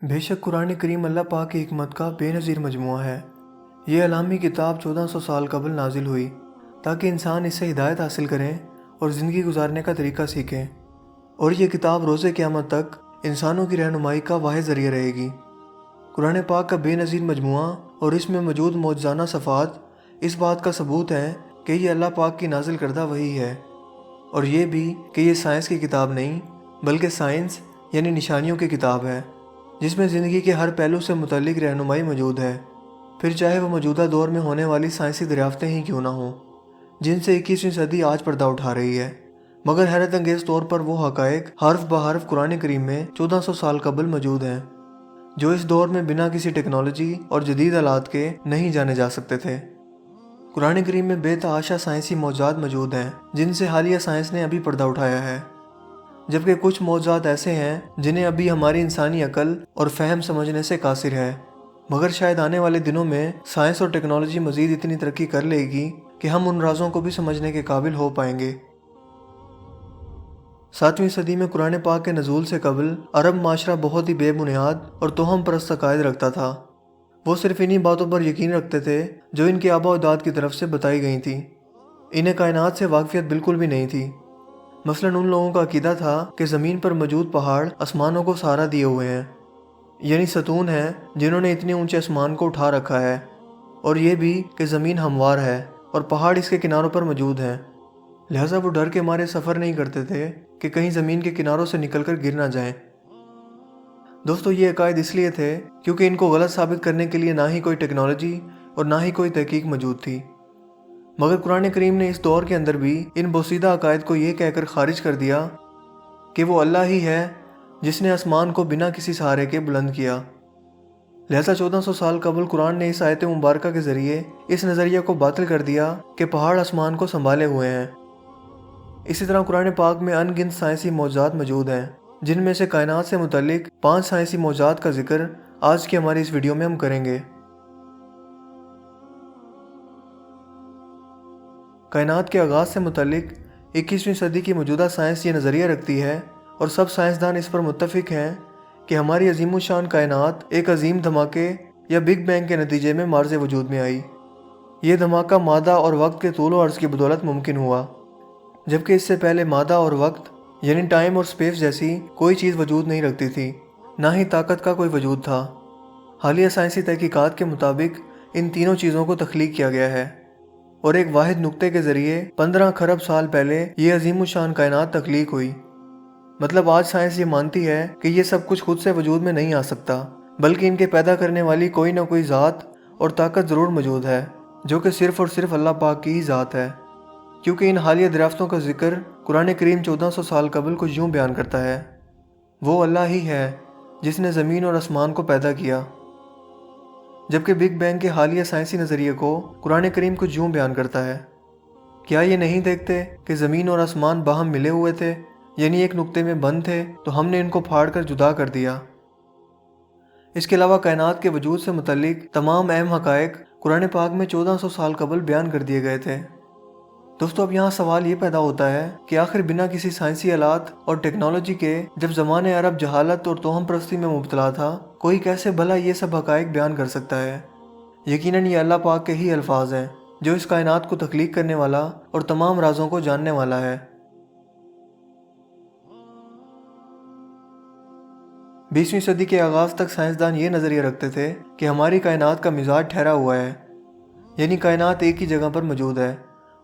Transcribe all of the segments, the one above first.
بے شک قرآن کریم اللہ پاک کی حکمت کا بے نظیر مجموعہ ہے۔ یہ الہامی کتاب 1400 سال قبل نازل ہوئی تاکہ انسان اس سے ہدایت حاصل کریں اور زندگی گزارنے کا طریقہ سیکھیں، اور یہ کتاب روز قیامت تک انسانوں کی رہنمائی کا واحد ذریعہ رہے گی۔ قرآن پاک کا بے نظیر مجموعہ اور اس میں موجود معجزانہ صفات اس بات کا ثبوت ہیں کہ یہ اللہ پاک کی نازل کردہ وحی ہے، اور یہ بھی کہ یہ سائنس کی کتاب نہیں بلکہ سائنس یعنی نشانیوں کی کتاب ہے، جس میں زندگی کے ہر پہلو سے متعلق رہنمائی موجود ہے، پھر چاہے وہ موجودہ دور میں ہونے والی سائنسی دریافتیں ہی کیوں نہ ہوں جن سے 21ویں صدی آج پردہ اٹھا رہی ہے۔ مگر حیرت انگیز طور پر وہ حقائق حرف بحرف قرآن کریم میں 1400 سال قبل موجود ہیں جو اس دور میں بنا کسی ٹیکنالوجی اور جدید آلات کے نہیں جانے جا سکتے تھے۔ قرآن کریم میں بے تحاشا سائنسی معجزات موجود ہیں جن سے حالیہ سائنس نے ابھی پردہ اٹھایا ہے، جبکہ کچھ معجزات ایسے ہیں جنہیں ابھی ہماری انسانی عقل اور فہم سمجھنے سے قاصر ہے، مگر شاید آنے والے دنوں میں سائنس اور ٹیکنالوجی مزید اتنی ترقی کر لے گی کہ ہم ان رازوں کو بھی سمجھنے کے قابل ہو پائیں گے۔ 7ویں صدی میں قرآن پاک کے نزول سے قبل عرب معاشرہ بہت ہی بے بنیاد اور توہم پرست عقائد رکھتا تھا۔ وہ صرف انہی باتوں پر یقین رکھتے تھے جو ان کے آباء و اجداد کی طرف سے بتائی گئی تھیں۔ انہیں کائنات سے واقفیت بالکل بھی نہیں تھی۔ مثلاً ان لوگوں کا عقیدہ تھا کہ زمین پر موجود پہاڑ آسمانوں کو سہارا دیے ہوئے ہیں، یعنی ستون ہیں جنہوں نے اتنے اونچے آسمان کو اٹھا رکھا ہے، اور یہ بھی کہ زمین ہموار ہے اور پہاڑ اس کے کناروں پر موجود ہیں، لہٰذا وہ ڈر کے مارے سفر نہیں کرتے تھے کہ کہیں زمین کے کناروں سے نکل کر گر نہ جائیں۔ دوستو، یہ عقائد اس لیے تھے کیونکہ ان کو غلط ثابت کرنے کے لیے نہ ہی کوئی ٹیکنالوجی اور نہ ہی کوئی تحقیق موجود تھی۔ مگر قرآن کریم نے اس دور کے اندر بھی ان بوسیدہ عقائد کو یہ کہہ کر خارج کر دیا کہ وہ اللہ ہی ہے جس نے آسمان کو بنا کسی سہارے کے بلند کیا۔ لہذا 1400 سال قبل قرآن نے اس آیت مبارکہ کے ذریعے اس نظریہ کو باطل کر دیا کہ پہاڑ آسمان کو سنبھالے ہوئے ہیں۔ اسی طرح قرآن پاک میں ان گنت سائنسی معجزات موجود ہیں، جن میں سے کائنات سے متعلق 5 سائنسی معجزات کا ذکر آج کی ہماری اس ویڈیو میں ہم کریں گے۔ کائنات کے آغاز سے متعلق 21ویں صدی کی موجودہ سائنس یہ نظریہ رکھتی ہے، اور سب سائنسدان اس پر متفق ہیں کہ ہماری عظیم الشان کائنات ایک عظیم دھماکے یا بگ بینگ کے نتیجے میں مارز وجود میں آئی۔ یہ دھماکہ مادہ اور وقت کے طول و عرض کی بدولت ممکن ہوا، جبکہ اس سے پہلے مادہ اور وقت یعنی ٹائم اور سپیس جیسی کوئی چیز وجود نہیں رکھتی تھی، نہ ہی طاقت کا کوئی وجود تھا۔ حالیہ سائنسی تحقیقات کے مطابق ان تینوں چیزوں کو تخلیق کیا گیا ہے، اور ایک واحد نقطے کے ذریعے 15 خرب سال پہلے یہ عظیم الشان کائنات تخلیق ہوئی۔ مطلب آج سائنس یہ مانتی ہے کہ یہ سب کچھ خود سے وجود میں نہیں آ سکتا، بلکہ ان کے پیدا کرنے والی کوئی نہ کوئی ذات اور طاقت ضرور موجود ہے، جو کہ صرف اور صرف اللہ پاک کی ہی ذات ہے، کیونکہ ان حالیہ دریافتوں کا ذکر قرآن کریم 1400 سال قبل کچھ یوں بیان کرتا ہے: وہ اللہ ہی ہے جس نے زمین اور آسمان کو پیدا کیا۔ جبکہ بگ بینگ کے حالیہ سائنسی نظریے کو قرآن کریم کچھ یوں بیان کرتا ہے: کیا یہ نہیں دیکھتے کہ زمین اور آسمان باہم ملے ہوئے تھے، یعنی ایک نقطے میں بند تھے، تو ہم نے ان کو پھاڑ کر جدا کر دیا۔ اس کے علاوہ کائنات کے وجود سے متعلق تمام اہم حقائق قرآن پاک میں 1400 سال قبل بیان کر دیے گئے تھے۔ دوستو، اب یہاں سوال یہ پیدا ہوتا ہے کہ آخر بنا کسی سائنسی آلات اور ٹیکنالوجی کے جب زمانۂ عرب جہالت اور توہم پرستی میں مبتلا تھا، کوئی کیسے بھلا یہ سب حقائق بیان کر سکتا ہے؟ یقیناً یہ اللہ پاک کے ہی الفاظ ہیں جو اس کائنات کو تخلیق کرنے والا اور تمام رازوں کو جاننے والا ہے۔ 20ویں صدی کے آغاز تک سائنسدان یہ نظریہ رکھتے تھے کہ ہماری کائنات کا مزاج ٹھہرا ہوا ہے، یعنی کائنات ایک ہی جگہ پر موجود ہے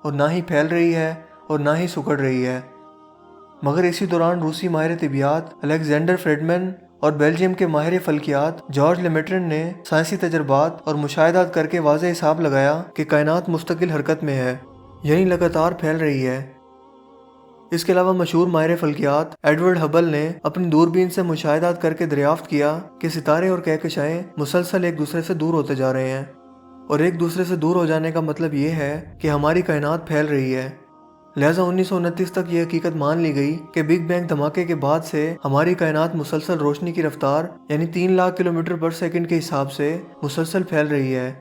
اور نہ ہی پھیل رہی ہے اور نہ ہی سکڑ رہی ہے۔ مگر اسی دوران روسی ماہر طبیعیات الیگزینڈر فریڈمن اور بیلجیم کے ماہر فلکیات جارج لیمیٹرن نے سائنسی تجربات اور مشاہدات کر کے واضح حساب لگایا کہ کائنات مستقل حرکت میں ہے، یعنی لگاتار پھیل رہی ہے۔ اس کے علاوہ مشہور ماہر فلکیات ایڈورڈ ہبل نے اپنی دوربین سے مشاہدات کر کے دریافت کیا کہ ستارے اور کہکشائیں مسلسل ایک دوسرے سے دور ہوتے جا رہے ہیں، اور ایک دوسرے سے دور ہو جانے کا مطلب یہ ہے کہ ہماری کائنات پھیل رہی ہے۔ لہٰذا 1929 تک یہ حقیقت مان لی گئی کہ بگ بینگ دھماکے کے بعد سے ہماری کائنات مسلسل روشنی کی رفتار یعنی 3 لاکھ کلومیٹر پر سیکنڈ کے حساب سے مسلسل پھیل رہی ہے۔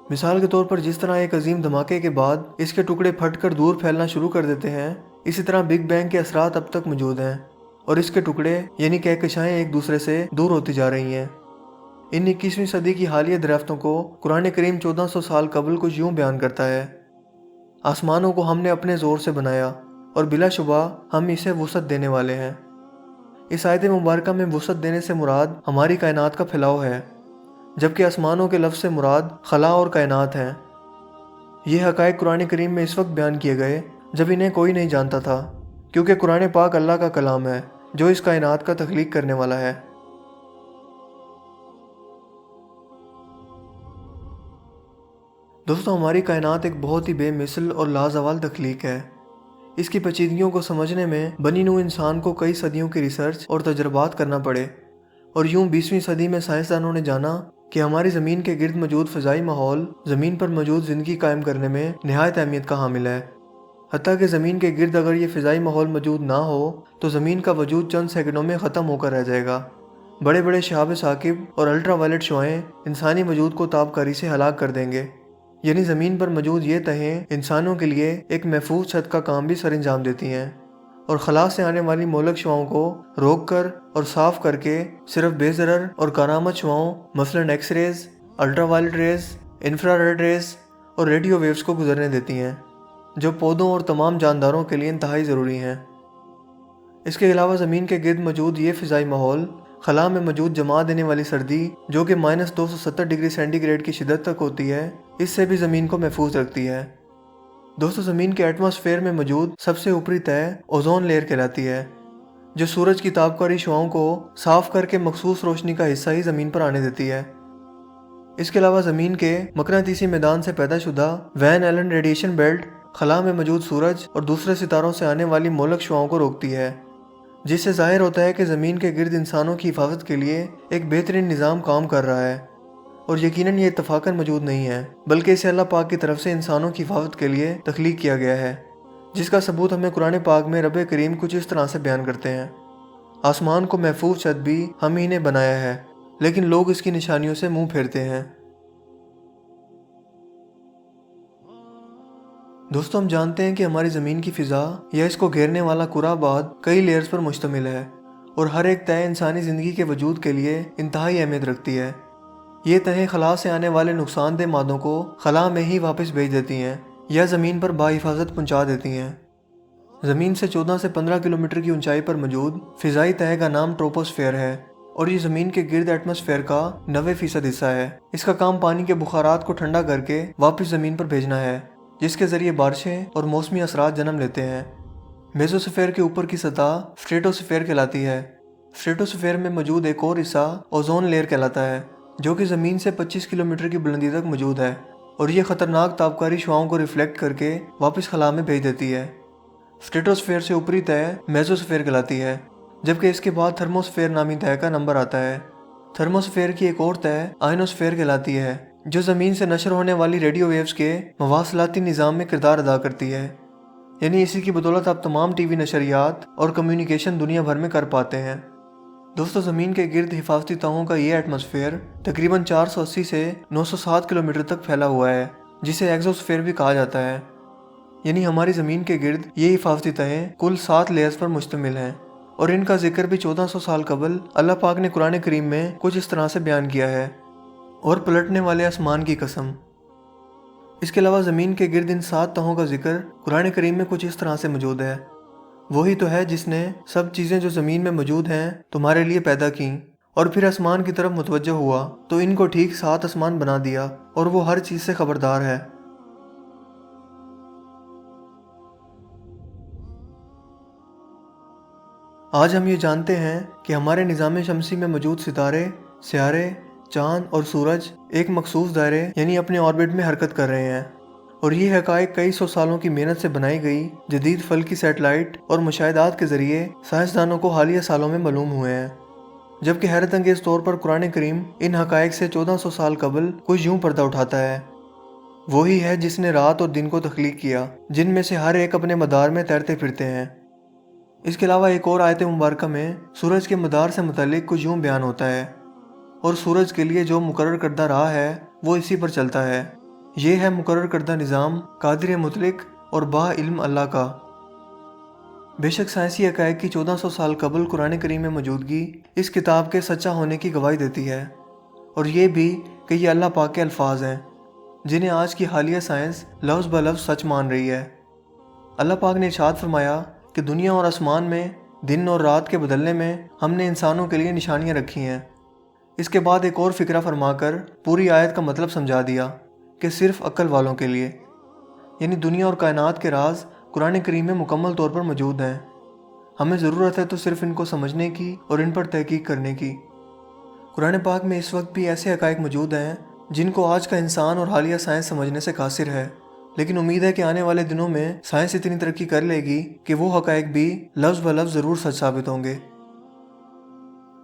مثال کے طور پر جس طرح ایک عظیم دھماکے کے بعد اس کے ٹکڑے پھٹ کر دور پھیلنا شروع کر دیتے ہیں، اسی طرح بگ بینگ کے اثرات اب تک موجود ہیں، اور اس کے ٹکڑے یعنی کہکشائیں ایک دوسرے سے دور ہوتی جا رہی ہیں۔ ان 21ویں صدی کی حالیہ دریافتوں کو قرآن کریم 1400 سال قبل کچھ یوں بیان کرتا ہے: آسمانوں کو ہم نے اپنے زور سے بنایا اور بلا شبہ ہم اسے وسعت دینے والے ہیں۔ اس آیت مبارکہ میں وسعت دینے سے مراد ہماری کائنات کا پھیلاؤ ہے، جبکہ آسمانوں کے لفظ سے مراد خلا اور کائنات ہیں۔ یہ حقائق قرآن کریم میں اس وقت بیان کیے گئے جب انہیں کوئی نہیں جانتا تھا، کیونکہ قرآن پاک اللہ کا کلام ہے جو اس کائنات کا تخلیق کرنے والا ہے۔ دوستو، ہماری کائنات ایک بہت ہی بے مثل اور لازوال تخلیق ہے۔ اس کی پیچیدگیوں کو سمجھنے میں بنی نوع انسان کو کئی صدیوں کی ریسرچ اور تجربات کرنا پڑے، اور یوں 20ویں صدی میں سائنسدانوں نے جانا کہ ہماری زمین کے گرد موجود فضائی ماحول زمین پر موجود زندگی قائم کرنے میں نہایت اہمیت کا حامل ہے۔ حتیٰ کہ زمین کے گرد اگر یہ فضائی ماحول موجود نہ ہو تو زمین کا وجود چند سیکنڈوں میں ختم ہو کر رہ جائے گا۔ بڑے بڑے شہاب ثاقب اور الٹرا وائلٹ شعاعیں انسانی وجود کو تابکاری سے ہلاک کر دیں گے، یعنی زمین پر موجود یہ تہیں انسانوں کے لیے ایک محفوظ چھت کا کام بھی سر انجام دیتی ہیں، اور خلا سے آنے والی مہلک شعاؤں کو روک کر اور صاف کر کے صرف بے ضرر اور کارآمد شعاؤں مثلاً x rays, ultraviolet rays, infrared rays اور ریڈیو ویوز کو گزرنے دیتی ہیں، جو پودوں اور تمام جانداروں کے لیے انتہائی ضروری ہیں۔ اس کے علاوہ زمین کے گرد موجود یہ فضائی ماحول خلا میں موجود جما دینے والی سردی جو کہ -270 ڈگری سینٹی گریڈ کی شدت تک ہوتی ہے، اس سے بھی زمین کو محفوظ رکھتی ہے۔ دوستو، زمین کے ایٹماسفیئر میں موجود سب سے اوپری تہہ اوزون لیئر کہلاتی ہے، جو سورج کی تابکاری شعاؤں کو صاف کر کے مخصوص روشنی کا حصہ ہی زمین پر آنے دیتی ہے۔ اس کے علاوہ زمین کے مقناطیسی میدان سے پیدا شدہ وین ایلن ریڈیشن بیلٹ خلا میں موجود سورج اور دوسرے ستاروں سے آنے والی مہلک شعاؤں کو روکتی ہے، جس سے ظاہر ہوتا ہے کہ زمین کے گرد انسانوں کی حفاظت کے لیے ایک بہترین نظام کام کر رہا ہے، اور یقیناً یہ اتفاقاً موجود نہیں ہے، بلکہ اسے اللہ پاک کی طرف سے انسانوں کی حفاظت کے لیے تخلیق کیا گیا ہے، جس کا ثبوت ہمیں قرآن پاک میں رب کریم کچھ اس طرح سے بیان کرتے ہیں: آسمان کو محفوظ چھت بھی ہم ہی نے بنایا ہے، لیکن لوگ اس کی نشانیوں سے منہ پھیرتے ہیں۔ دوستو، ہم جانتے ہیں کہ ہماری زمین کی فضا یا اس کو گھیرنے والا کرہ آباد کئی لیئرز پر مشتمل ہے، اور ہر ایک تہہ انسانی زندگی کے وجود کے لیے انتہائی اہمیت رکھتی ہے۔ یہ تہیں خلا سے آنے والے نقصان دہ مادوں کو خلا میں ہی واپس بھیج دیتی ہیں یا زمین پر بحفاظت پہنچا دیتی ہیں۔ زمین سے 14 سے 15 کلومیٹر کی اونچائی پر موجود فضائی تہہ کا نام ٹروپوسفیئر ہے، اور یہ زمین کے گرد ایٹماسفیئر کا 90% حصہ ہے۔ اس کا کام پانی کے بخارات کو ٹھنڈا کر کے واپس زمین پر بھیجنا ہے، جس کے ذریعے بارشیں اور موسمی اثرات جنم لیتے ہیں۔ میزوسفیئر کے اوپر کی سطح اسٹریٹوسفیئر کہلاتی ہے۔ اسٹریٹوسفیئر میں موجود ایک اور حصہ اوزون لیئر کہلاتا ہے، جو کہ زمین سے 25 کلومیٹر کی بلندی تک موجود ہے، اور یہ خطرناک تابکاری شعاؤں کو ریفلیکٹ کر کے واپس خلا میں بھیج دیتی ہے۔ اسٹریٹوسفیئر سے اوپری تہہ میزوسفیئر کہلاتی ہے، جبکہ اس کے بعد تھرموسفیئر نامی تہہ کا نمبر آتا ہے۔ تھرموسفیئر کی ایک اور تہہ آئنوسفیئر کہلاتی ہے، جو زمین سے نشر ہونے والی ریڈیو ویوز کے مواصلاتی نظام میں کردار ادا کرتی ہے، یعنی اسی کی بدولت آپ تمام ٹی وی نشریات اور کمیونیکیشن دنیا بھر میں کر پاتے ہیں۔ دوستو، زمین کے گرد حفاظتی تہوں کا یہ ایٹماسفیئر تقریباً 480 سے 907 کلومیٹر تک پھیلا ہوا ہے، جسے ایگزوسفیئر بھی کہا جاتا ہے، یعنی ہماری زمین کے گرد یہ حفاظتی تہیں کل 7 لیئرز پر مشتمل ہیں، اور ان کا ذکر بھی 1400 سال قبل اللہ پاک نے قرآن کریم میں کچھ اس طرح سے بیان کیا ہے: اور پلٹنے والے آسمان کی قسم۔ اس کے علاوہ زمین کے گرد ان 7 تہوں کا ذکر قرآن کریم میں کچھ اس طرح سے موجود ہے: وہی تو ہے جس نے سب چیزیں جو زمین میں موجود ہیں تمہارے لیے پیدا کیں، اور پھر آسمان کی طرف متوجہ ہوا تو ان کو ٹھیک 7 آسمان بنا دیا، اور وہ ہر چیز سے خبردار ہے۔ آج ہم یہ جانتے ہیں کہ ہمارے نظام شمسی میں موجود ستارے، سیارے، چاند اور سورج ایک مخصوص دائرے یعنی اپنے آربٹ میں حرکت کر رہے ہیں، اور یہ حقائق کئی سو سالوں کی محنت سے بنائی گئی جدید فلکی سیٹلائٹ اور مشاہدات کے ذریعے سائنسدانوں کو حالیہ سالوں میں معلوم ہوئے ہیں، جبکہ حیرت انگیز طور پر قرآن کریم ان حقائق سے 1400 سال قبل کچھ یوں پردہ اٹھاتا ہے: وہی ہے جس نے رات اور دن کو تخلیق کیا، جن میں سے ہر ایک اپنے مدار میں تیرتے پھرتے ہیں۔ اس کے علاوہ ایک اور آیت مبارکہ میں سورج کے مدار سے متعلق کچھ یوں بیان ہوتا ہے: اور سورج کے لیے جو مقرر کردہ راہ ہے وہ اسی پر چلتا ہے، یہ ہے مقرر کردہ نظام قادر مطلق اور با علم اللہ کا۔ بے شک سائنسی حقائق کی 1400 سال قبل قرآن کریم میں موجودگی اس کتاب کے سچا ہونے کی گواہی دیتی ہے، اور یہ بھی کہ یہ اللہ پاک کے الفاظ ہیں جنہیں آج کی حالیہ سائنس لفظ بلفظ سچ مان رہی ہے۔ اللہ پاک نے ارشاد فرمایا کہ دنیا اور آسمان میں دن اور رات کے بدلنے میں ہم نے انسانوں کے لیے نشانیاں رکھی ہیں۔ اس کے بعد ایک اور فقرہ فرما کر پوری آیت کا مطلب سمجھا دیا کہ صرف عقل والوں کے لیے، یعنی دنیا اور کائنات کے راز قرآن کریم میں مکمل طور پر موجود ہیں۔ ہمیں ضرورت ہے تو صرف ان کو سمجھنے کی اور ان پر تحقیق کرنے کی۔ قرآن پاک میں اس وقت بھی ایسے حقائق موجود ہیں جن کو آج کا انسان اور حالیہ سائنس سمجھنے سے قاصر ہے، لیکن امید ہے کہ آنے والے دنوں میں سائنس اتنی ترقی کر لے گی کہ وہ حقائق بھی لفظ بلفظ ضرور سچ ثابت ہوں گے۔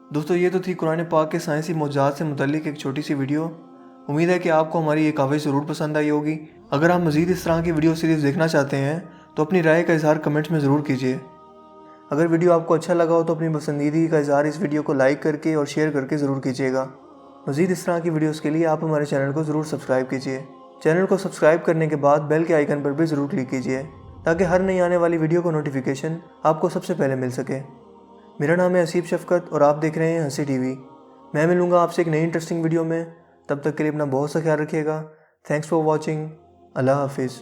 دوستو، یہ تو تھی قرآن پاک کے سائنسی معجزات سے متعلق ایک چھوٹی سی ویڈیو۔ امید ہے کہ آپ کو ہماری یہ کاوش ضرور پسند آئی ہوگی۔ اگر آپ مزید اس طرح کی ویڈیو سیریز دیکھنا چاہتے ہیں تو اپنی رائے کا اظہار کمنٹس میں ضرور کیجیے۔ اگر ویڈیو آپ کو اچھا لگا ہو تو اپنی پسندیدگی کا اظہار اس ویڈیو کو لائک کر کے اور شیئر کر کے ضرور کیجیے گا۔ مزید اس طرح کی ویڈیوز کے لیے آپ ہمارے چینل کو ضرور سبسکرائب کیجیے۔ چینل کو سبسکرائب کرنے کے بعد بیل کے آئیکن پر بھی ضرور کلک کیجیے تاکہ ہر نئی آنے والی ویڈیو کو نوٹیفیکیشن آپ کو سب سے پہلے مل سکے۔ میرا نام ہے حسیب شفقت اور آپ دیکھ رہے ہیں ہنسی ٹی وی۔ میں ملوں گا آپ سے ایک نئی انٹرسٹنگ ویڈیو میں، تب تک کے لیے اپنا بہت سا خیال رکھیے گا۔ Thanks for watching. اللہ حافظ۔